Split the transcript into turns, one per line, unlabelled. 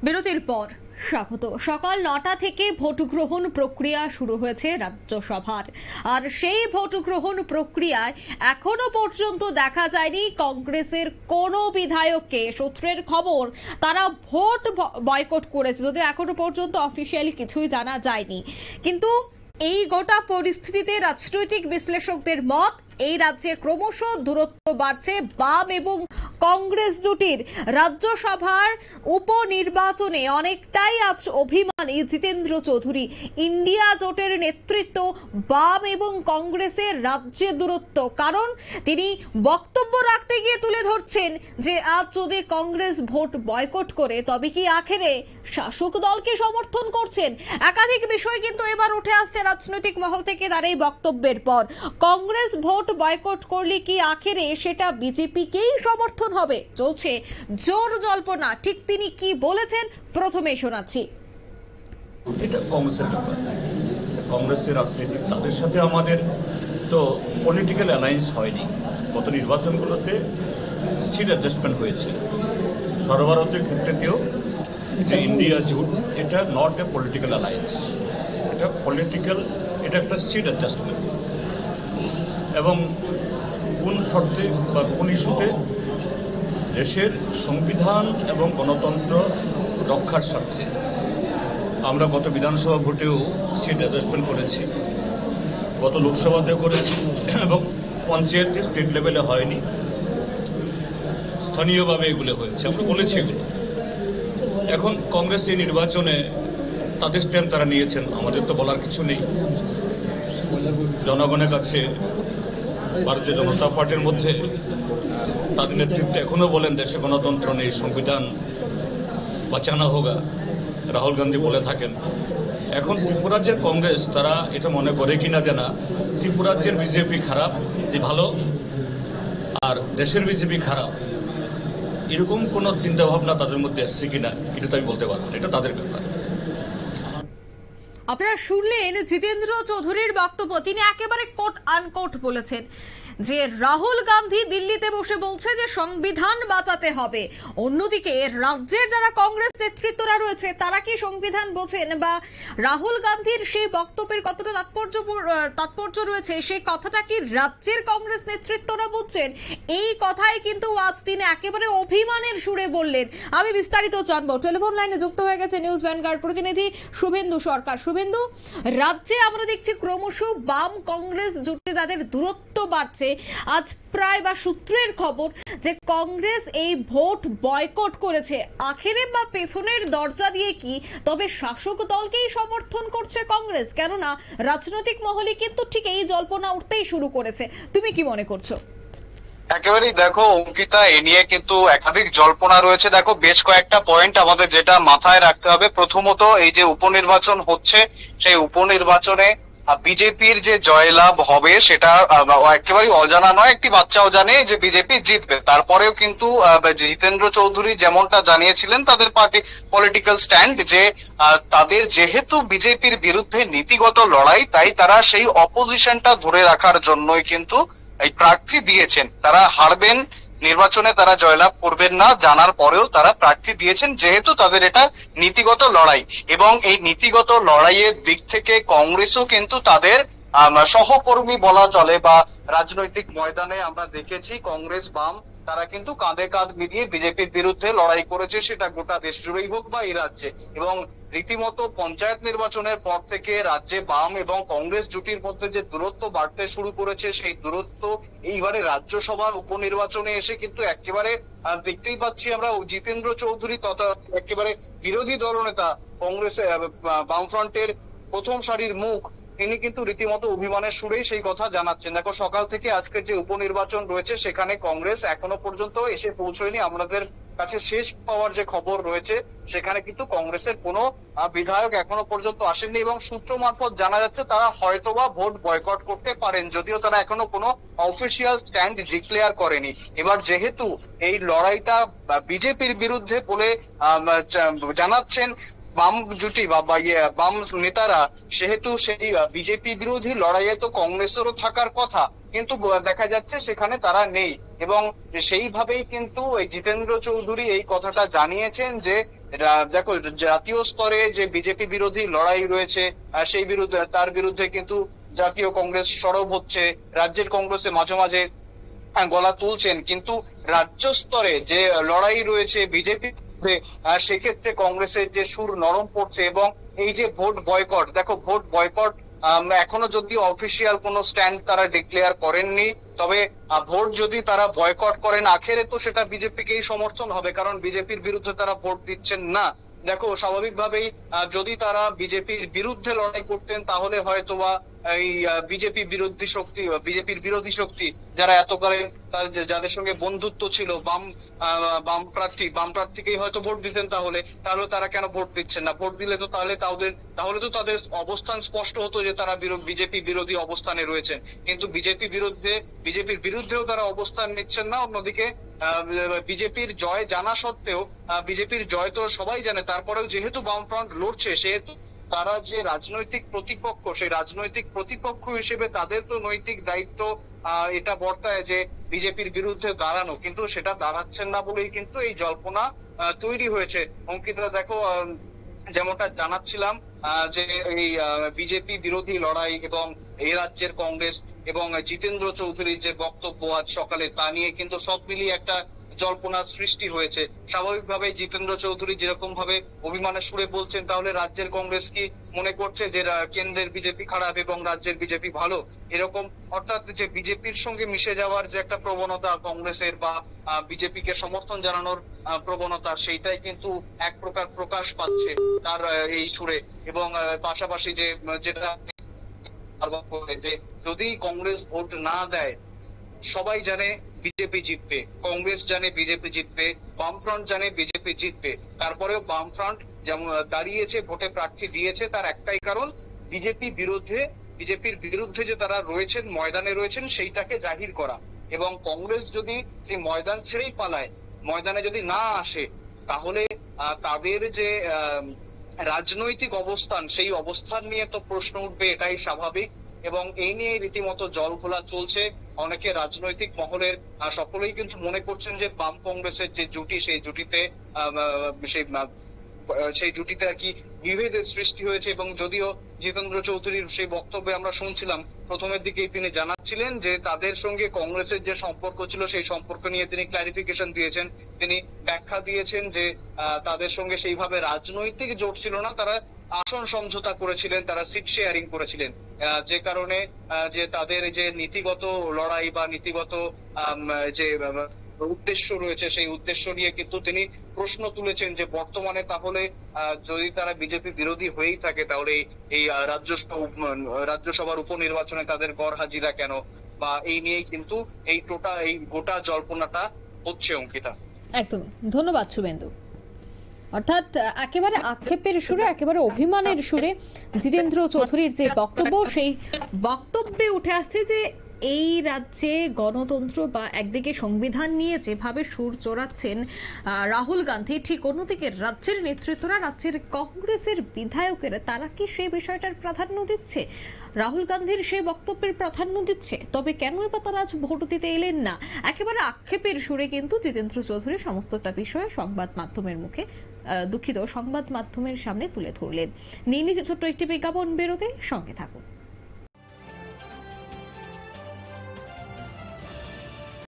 বিরতির পর স্বাগত। সকাল 9টা থেকে ভোট গ্রহণ প্রক্রিয়া শুরু হয়েছে রাজ্যসভার, আর সেই ভোট গ্রহণ প্রক্রিয়ায় এখনো পর্যন্ত দেখা যায়নি কংগ্রেসের কোনো বিধায়ককে। সূত্রের খবর তারা ভোট বয়কট করেছে, যদিও এখনো পর্যন্ত অফিসিয়ালি কিছুই জানা যায়নি। কিন্তু এই গোটা পরিস্থিতিতে রাজনৈতিক বিশ্লেষকদের মত, এই রাজ্যে ক্রমশ দূরত্ব বাড়ছে বাম এবং কংগ্রেস জোটের। রাজ্যসভার উপনির্বাচনে অনেকটাই আজ অভিমানী জিতেন্দ্র চৌধুরী। ইন্ডিয়া জোটের নেতৃত্ব বাম এবং কংগ্রেসের রাজ্যে দূরত্ব, কারণ তিনি বক্তব্য রাখতে গিয়ে তুলে ধরছেন যে আজ যদি কংগ্রেস ভোট বয়কট করে তবে কি আখেরে শাসক দলকে সমর্থন করছেন। একাধিক বিষয় কিন্তু এবার উঠে আসছে রাজনৈতিক মহল থেকে তার এই বক্তব্যের পর। কংগ্রেস ভোট বয়কট করলে কি আখেরে সেটা বিজেপিকেই সমর্থন হবে? চলছে জোর জল্পনা। ঠিক তিনি কি বলেছেন প্রথমেই শোনাচ্ছি।
এটা কংগ্রেসের ব্যাপার, কংগ্রেসের রাজনীতি, তাদের সাথে আমাদের তো পলিটিক্যাল অ্যালায়েন্স হয়নি। গত নির্বাচনগুলোতে সিট অ্যাডজাস্টমেন্ট হয়েছে। সর্বভারতীয় ক্ষেত্রেতেও যে ইন্ডিয়া জোট, এটা নট এ পলিটিক্যাল অ্যালায়েন্স, এটা পলিটিক্যাল, এটা একটা সিট অ্যাডজাস্টমেন্ট। এবং কোন শর্তে বা কোন ইস্যুতে? দেশের সংবিধান এবং গণতন্ত্র রক্ষার স্বার্থে। আমরা গত বিধানসভা ভোটেও সিট অ্যাডজাস্টমেন্ট করেছি, গত লোকসভাতেও করেছি, এবং পঞ্চায়েতে স্টেট লেভেলে হয়নি, স্থানীয়ভাবে এগুলো হয়েছে, আমরা বলেছি এগুলো। এখন কংগ্রেস এই নির্বাচনে তাদের স্ট্যান্ড তারা নিয়েছেন, আমাদের তো বলার কিছু নেই। জনগণের কাছে ভারতীয় জনতা পার্টির মধ্যে তাদের নেতৃত্বে এখনো বলেন দেশে গণতন্ত্র নেই, সংবিধান বাঁচানো হোগা, রাহুল গান্ধী বলে থাকেন। এখন ত্রিপুরাজ্যের কংগ্রেস তারা এটা মনে করে কিনা জানা, ত্রিপুরাজ্যের বিজেপি খারাপ, যে ভালো, আর দেশের বিজেপি খারাপ, এরকম কোন চিন্তা ভাবনা তাদের মধ্যে এসছে কিনা এটা তো আমি বলতে পারবো না, এটা তাদের ব্যাপার।
আপনারা শুনলেন জিতেন্দ্র চৌধুরীর বক্তব্য। তিনি একেবারে কোট আনকোট বলেছেন যে রাহুল গান্ধী দিল্লিতে বসে বলছে যে সংবিধান বাঁচাতে হবে। অন্যদিকে রাজ্যের যারা কংগ্রেস নেতৃত্বরা রয়েছে তারা কি সংবিধান বোঝেন, বা রাহুল গান্ধীর সেই বক্তব্যের কতটা তাৎপর্য রয়েছে সেই কথাটা কি রাজ্যের কংগ্রেস নেতৃত্বরা বুঝছেন? এই কথাই কিন্তু আজ তিনি একেবারে অভিমানের সুরে বললেন। আমি বিস্তারিত জানবো। টেলিফোন লাইনে যুক্ত হয়ে গেছে নিউজ ভ্যানগার্ড প্রতিনিধি শুভেন্দু সরকার। শুভেন্দু, রাজ্যে আমরা দেখছি ক্রমশ বাম কংগ্রেস জোটে তাদের দূরত্ব বাড়ছে। আজ প্রায় বা সূত্রের খবর যে কংগ্রেস এই ভোট বয়কট করেছে। আখেরে বা পেছনের দরজা দিয়ে কি তবে শাসক দলকেই সমর্থন করছে কংগ্রেস? কেননা রাজনৈতিক মহলে কিন্তু ঠিক এই জল্পনা উঠতেই শুরু করেছে। তুমি কি মনে করছো?
একেবারেই দেখো অঙ্কিতা, এ নিয়ে কিন্তু একাধিক জল্পনা রয়েছে। দেখো বেশ কয়েকটা পয়েন্ট আমাদের যেটা মাথায় রাখতে হবে। প্রথমত, এই যে উপনির্বাচন হচ্ছে, সেই উপনির্বাচনে বিজেপির যে জয়লাভ হবে সেটা একেবারেই অজানা নয়। একটি বাচ্চাও জানে যে বিজেপি জিতবে। তারপরেও কিন্তু জিতেন্দ্র চৌধুরী যেমনটা জানিয়েছিলেন তাদের পার্টি পলিটিক্যাল স্ট্যান্ড, যে তাদের যেহেতু বিজেপির বিরুদ্ধে নীতিগত লড়াই, তাই তারা সেই অপোজিশনটা ধরে রাখার জন্যই কিন্তু এই প্রার্থী দিয়েছেন। তারা হারবেন, নির্বাচনে তারা জয়লাভ করবেন না জানার পরেও তারা প্রার্থী দিয়েছেন, যেহেতু তাদের এটা নীতিগত লড়াই। এবং এই নীতিগত লড়াইয়ের দিক থেকে কংগ্রেসও কিন্তু তাদের সহকর্মী বলা চলে, বা রাজনৈতিক ময়দানে আমরা দেখেছি কংগ্রেস বাম তারা কিন্তু কাঁধে কাঁধ মিলিয়ে বিজেপির বিরুদ্ধে লড়াই করেছে, সেটা গোটা দেশ জুড়েই হোক বা এই রাজ্যে। এবং রীতিমতো পঞ্চায়েত নির্বাচনের পর থেকে রাজ্যে বাম এবং কংগ্রেস জুটির মধ্যে যে দূরত্ব বাড়তে শুরু করেছে, সেই দূরত্ব এইবারে রাজ্যসভার উপনির্বাচনে এসে কিন্তু একেবারে দেখতেই পাচ্ছি আমরা। জিতেন্দ্র চৌধুরী তথা একেবারে বিরোধী দলনেতা, কংগ্রেস বামফ্রন্টের প্রথম সারির মুখ, তিনি কিন্তু রীতিমতো অভিমানের সুরেই সেই কথা জানাচ্ছেন। দেখো সকাল থেকে আজকের যে উপনির্বাচন রয়েছে সেখানে কংগ্রেস এখনো পর্যন্ত এসে পৌঁছয়নি। আমাদের কাছে শেষ পাওয়ার যে খবর রয়েছে সেখানে কিন্তু কংগ্রেসের কোনো বিধায়ক এখনো পর্যন্ত আসেননি, এবং সূত্র মারফত জানা যাচ্ছে তারা হয়তোবা ভোট বয়কট করতে পারেন, যদিও তারা এখনো কোনো অফিসিয়াল স্ট্যান্ড ডিক্লেয়ার করেনি। এবার যেহেতু এই লড়াইটা বিজেপির বিরুদ্ধে বলে জানাচ্ছেন বাম জুটি বা বাম নেতারা, সেহেতু সেই বিজেপি বিরোধী লড়াইয়ে তো কংগ্রেসেরও থাকার কথা, কিন্তু দেখা যাচ্ছে সেখানে তারা নেই। এবং সেইভাবেই কিন্তু এই জিতেন্দ্র চৌধুরী এই কথাটা জানিয়েছেন যে দেখো জাতীয় স্তরে যে বিজেপি বিরোধী লড়াই রয়েছে সেই বিরুদ্ধে তার বিরুদ্ধে কিন্তু জাতীয় কংগ্রেস সরব হচ্ছে, রাজ্যের কংগ্রেসে মাঝে মাঝে গলা তুলছেন, কিন্তু রাজ্য স্তরে যে লড়াই রয়েছে বিজেপি সেক্ষেত্রে কংগ্রেসের যে সুর নরম পড়ছে। এবং এই যে ভোট বয়কট, দেখো ভোট বয়কট এখনো যদি অফিসিয়াল কোনো স্ট্যান্ড তারা ডিক্লেয়ার করেননি, তবে ভোট যদি তারা বয়কট করেন আখেরে তো সেটা বিজেপিকেই সমর্থন হবে, কারণ বিজেপির বিরুদ্ধে তারা ভোট দিচ্ছেন না। দেখো স্বাভাবিকভাবেই যদি তারা বিজেপির বিরুদ্ধে লড়াই করতেন তাহলে হয়তোবা এই বিজেপির বিরোধী শক্তি যারা এতকালীন যাদের সঙ্গে বন্ধুত্ব ছিল বাম প্রার্থীকেই হয়তো ভোট দিতেন। তাহলে তারা কেন ভোট দিচ্ছেন না? ভোট দিলে তো তাহলে তো তাদের অবস্থান স্পষ্ট হতো যে তারা বিজেপি বিরোধী অবস্থানে রয়েছেন, কিন্তু বিজেপির বিরুদ্ধেও তারা অবস্থান নিচ্ছেন না। অন্যদিকে বিজেপির জয় জানা সত্ত্বেও, বিজেপির জয় তো সবাই জানে, তারপরেও যেহেতু বামফ্রন্ট লড়ছে সেহেতু তারা যে রাজনৈতিক প্রতিপক্ষ, সেই রাজনৈতিক প্রতিপক্ষ হিসেবে তাদের তো নৈতিক দায়িত্ব এটা বর্তায় যে বিজেপির বিরুদ্ধে দাঁড়ানো, কিন্তু সেটা দাঁড়াচ্ছেন না বলেই কিন্তু এই জল্পনা তৈরি হয়েছে। অঙ্কিতা দেখো যেমনটা জানাচ্ছিলাম যে এই বিজেপি বিরোধী লড়াই এবং এই রাজ্যের কংগ্রেস এবং জিতেন্দ্র চৌধুরীর যে বক্তব্য আজ সকালে, তা নিয়ে কিন্তু সব মিলিয়ে একটা জল্পনার সৃষ্টি হয়েছে। স্বাভাবিকভাবে জিতেন্দ্র চৌধুরী যেরকম ভাবে অভিমানের সুরে বলছেন, তাহলে রাজ্যের কংগ্রেস কি মনে করছে যে কেন্দ্রের বিজেপি খারাপ এবং রাজ্যের বিজেপি ভালো, এরকম? অর্থাৎ যে বিজেপির সঙ্গে মিশে যাওয়ার যে একটা প্রবণতা কংগ্রেসের বা বিজেপিকে সমর্থন জানানোর প্রবণতা, সেইটাই কিন্তু এক প্রকার প্রকাশ পাচ্ছে তার এই সুরে। এবং পাশাপাশি যেটা যে যদি কংগ্রেস ভোট না দেয়, সবাই জানে বিজেপি জিতবে, কংগ্রেস জানে বিজেপি জিতবে, বামফ্রন্ট জানে বিজেপি জিতবে, তারপরেও বামফ্রন্ট যেমন দাঁড়িয়েছে, ভোটে প্রার্থী দিয়েছে, তার একটাই কারণ বিজেপির বিরুদ্ধে যে তারা রয়েছেন, ময়দানে রয়েছেন, সেইটাকে জাহির করা। এবং কংগ্রেস যদি সেই ময়দান ছেড়েই পালায়, ময়দানে যদি না আসে, তাহলে তাদের যে রাজনৈতিক অবস্থান, সেই অবস্থান নিয়ে তো প্রশ্ন উঠবে, এটাই স্বাভাবিক। এবং এই নিয়ে রীতিমতো জল ঘোলা চলছে। অনেকে রাজনৈতিক মহলের সকলেই কিন্তু মনে করছেন যে বাম কংগ্রেসের যে জুটি, সেই জুটিতে আর কি বিভেদের সৃষ্টি হয়েছে। এবং যদিও জিতেন্দ্র চৌধুরীর সেই বক্তব্যে আমরা শুনছিলাম, প্রথমের দিকেই তিনি জানাচ্ছিলেন যে তাদের সঙ্গে কংগ্রেসের যে সম্পর্ক ছিল সেই সম্পর্ক নিয়ে তিনি ক্লারিফিকেশন দিয়েছেন, তিনি ব্যাখ্যা দিয়েছেন যে তাদের সঙ্গে সেইভাবে রাজনৈতিক জোট ছিল না, তারা আসন সমঝোতা করেছিলেন, তারা সিট শেয়ারিং করেছিলেন, যে কারণে যে তাদের যে নীতিগত লড়াই বা নীতিগত যে উদ্দেশ্য রয়েছে, সেই উদ্দেশ্য নিয়ে কিন্তু তিনি প্রশ্ন তুলেছেন যে বর্তমানে তাহলে যদি তারা বিজেপি বিরোধী হয়েই থাকে, তাহলে এই রাজ্যসভার উপনির্বাচনে তাদের গড় হাজিরা কেন, বা এই নিয়েই কিন্তু এই গোটা জল্পনাটা হচ্ছে। অঙ্কিতা,
একদম ধন্যবাদ শুভেন্দু। অর্থাৎ একেবারে আক্ষেপের সুরে, একেবারে অভিমানের সুরে জিতেন্দ্র চৌধুরীর যে বক্তব্য, সেই বক্তব্যে উঠে আসছে যে এই রাজ্যে গণতন্ত্র বা একদিকে সংবিধান নিয়ে যেভাবে সুর চড়াচ্ছেন রাহুল গান্ধী, ঠিক অন্যদিকে রাজ্যের নেতৃত্বরা, রাজ্যের কংগ্রেসের বিধায়কেরা, তারা কি সেই বিষয়টার প্রাধান্য দিচ্ছে, রাহুল গান্ধীর সেই বক্তব্যের প্রাধান্য দিচ্ছে? তবে কেন বা তারা আজ ভোট দিতে এলেন না? একেবারে আক্ষেপের সুরে কিন্তু জিতেন্দ্র চৌধুরী সমস্তটা বিষয়ে সংবাদ মাধ্যমের সামনে তুলে ধরলেন। নিয়ে নিজে ছোট্ট একটি বিজ্ঞাপন বেরোতে সঙ্গে থাকুন।